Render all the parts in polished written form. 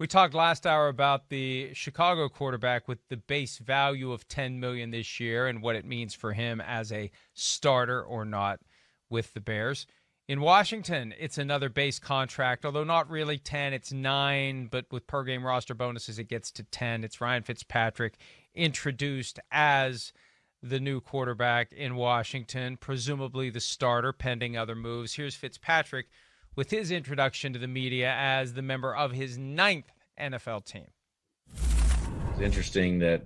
We talked last hour about the Chicago quarterback with the base value of $10 million this year and what it means for him as a starter or not with the Bears. In Washington, it's another base contract, although not really 10, it's 9, but with per game roster bonuses, it gets to 10. It's Ryan Fitzpatrick introduced as the new quarterback in Washington, presumably the starter pending other moves. Here's Fitzpatrick with his introduction to the media as the member of his 9th NFL team. It's interesting that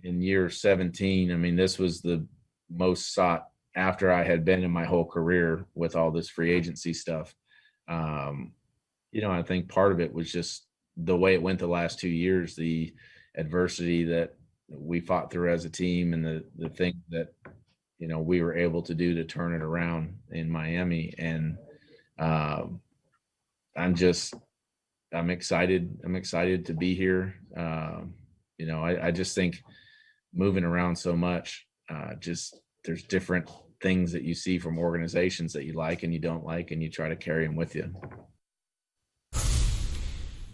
in year 17, I mean, this was the most sought after I had been in my whole career with all this free agency stuff. I think part of it was just the way it went the last 2 years, the adversity that we fought through as a team and the things that, we were able to do to turn it around in Miami. And I'm excited. I'm excited to be here. I just think moving around so much, there's different things that you see from organizations that you like and you don't like, and you try to carry them with you.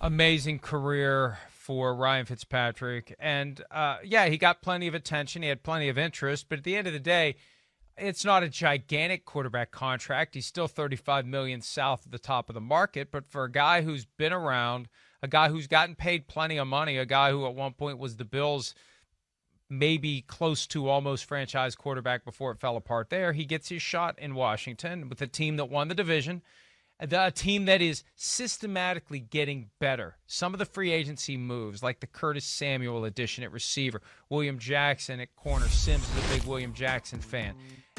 Amazing career for Ryan Fitzpatrick. And, he got plenty of attention. He had plenty of interest. But at the end of the day, it's not a gigantic quarterback contract. He's still $35 million south of the top of the market. But for a guy who's been around, a guy who's gotten paid plenty of money, a guy who at one point was the Bills' maybe close to almost franchise quarterback before it fell apart there, he gets his shot in Washington with a team that won the division, a team that is systematically getting better. Some of the free agency moves, like the Curtis Samuel addition at receiver, William Jackson at corner. Sims is a big William Jackson fan.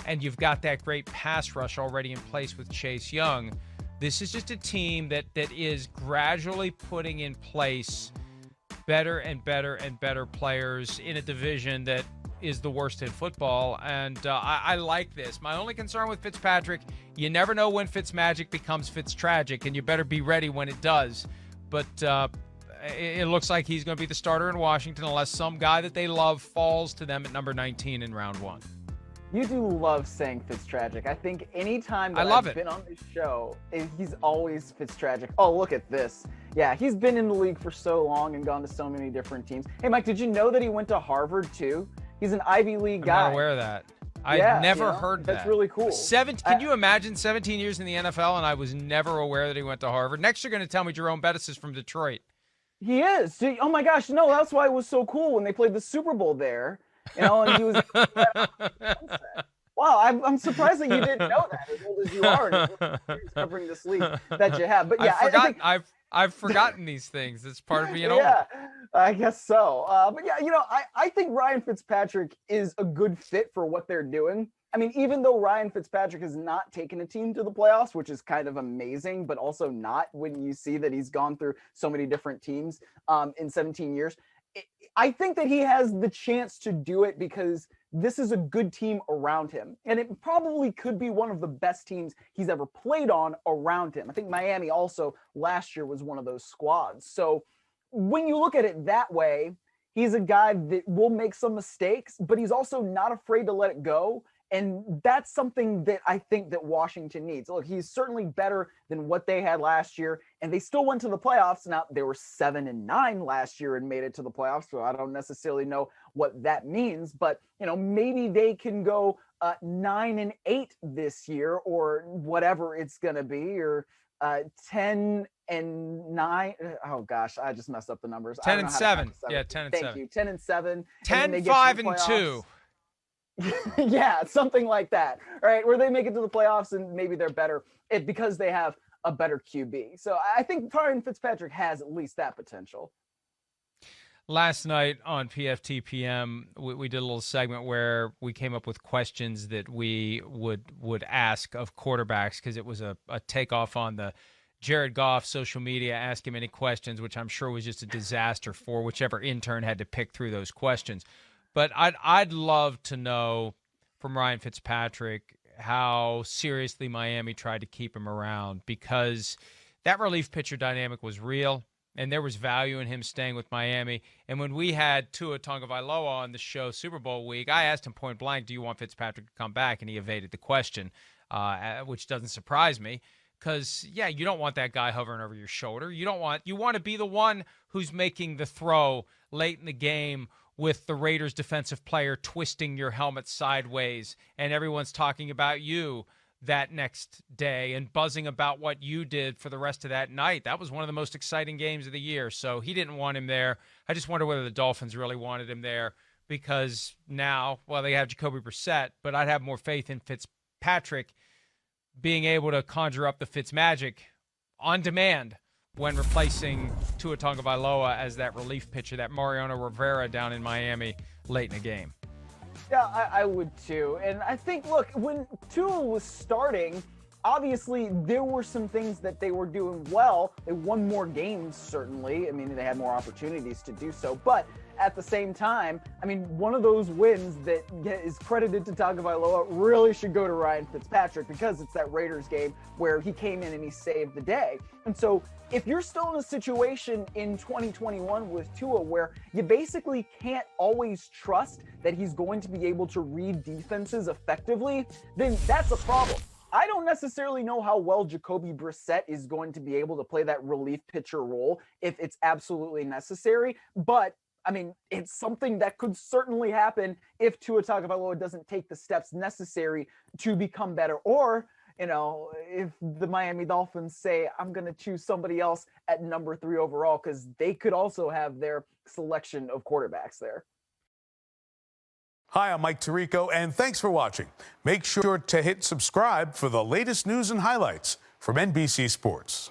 And you've got that great pass rush already in place with Chase Young. This is just a team that is gradually putting in place better and better and better players in a division that is the worst in football, and I like this. My only concern with Fitzpatrick, you never know when Fitzmagic becomes Fitztragic, and you better be ready when it does. But it looks like he's going to be the starter in Washington unless some guy that they love falls to them at number 19 in round 1. You do love saying Fitztragic. I think anytime that I've been on this show, he's always Fitztragic. Oh, look at this. Yeah, he's been in the league for so long and gone to so many different teams. Hey, Mike, did you know that he went to Harvard, too? He's an Ivy League guy. I'm not aware of that. I've never heard that. That's really cool. Can you imagine 17 years in the NFL and I was never aware that he went to Harvard? Next, you're going to tell me Jerome Bettis is from Detroit. He is. Oh, my gosh. No, that's why it was so cool when they played the Super Bowl there. And he was wow, I'm surprised that you didn't know that, as old as you are, and covering this league that you have. But yeah, I've forgotten these things. It's part of being old. Yeah, I guess so. But yeah, I think Ryan Fitzpatrick is a good fit for what they're doing. I mean, even though Ryan Fitzpatrick has not taken a team to the playoffs, which is kind of amazing, but also not when you see that he's gone through so many different teams in 17 years. I think that he has the chance to do it because this is a good team around him. And it probably could be one of the best teams he's ever played on around him. I think Miami also last year was one of those squads. So when you look at it that way, he's a guy that will make some mistakes, but he's also not afraid to let it go. And that's something that I think that Washington needs. Look, he's certainly better than what they had last year, and they still went to the playoffs. Now, they were 7-9 last year and made it to the playoffs, so I don't necessarily know what that means. But, maybe they can go 9-8 this year or whatever it's going to be, or 10-9. Oh, gosh, I just messed up the numbers. 10-7. Yeah, 10-7. Thank you. 10-7. 10-5-2. Yeah, something like that, right? Where they make it to the playoffs and maybe they're better because they have a better QB. So I think Ryan Fitzpatrick has at least that potential. Last night on PFTPM, we did a little segment where we came up with questions that we would ask of quarterbacks because it was a takeoff on the Jared Goff social media, ask him any questions, which I'm sure was just a disaster for whichever intern had to pick through those questions. But I'd love to know from Ryan Fitzpatrick how seriously Miami tried to keep him around, because that relief pitcher dynamic was real, and there was value in him staying with Miami. And when we had Tua Tagovailoa on the show Super Bowl week, I asked him point blank, do you want Fitzpatrick to come back? And he evaded the question, which doesn't surprise me because, yeah, you don't want that guy hovering over your shoulder. You want to be the one who's making the throw late in the game with the Raiders defensive player twisting your helmet sideways, and everyone's talking about you that next day and buzzing about what you did for the rest of that night. That was one of the most exciting games of the year. So he didn't want him there. I just wonder whether the Dolphins really wanted him there, because now, well, they have Jacoby Brissett, but I'd have more faith in Fitzpatrick being able to conjure up the Fitz magic on demand when replacing Tua Tagovailoa as that relief pitcher, that Mariano Rivera down in Miami late in the game. Yeah, I would too. And I think, look, when Tua was starting, obviously there were some things that they were doing well. They won more games, certainly. I mean, they had more opportunities to do so. But at the same time, I mean, one of those wins that is credited to Tagovailoa really should go to Ryan Fitzpatrick, because it's that Raiders game where he came in and he saved the day. And so if you're still in a situation in 2021 with Tua where you basically can't always trust that he's going to be able to read defenses effectively, then that's a problem. I don't necessarily know how well Jacoby Brissett is going to be able to play that relief pitcher role if it's absolutely necessary, but I mean, it's something that could certainly happen if Tua Tagovailoa doesn't take the steps necessary to become better. Or, you know, if the Miami Dolphins say, I'm going to choose somebody else at number 3 overall, because they could also have their selection of quarterbacks there. Hi, I'm Mike Tirico, and thanks for watching. Make sure to hit subscribe for the latest news and highlights from NBC Sports.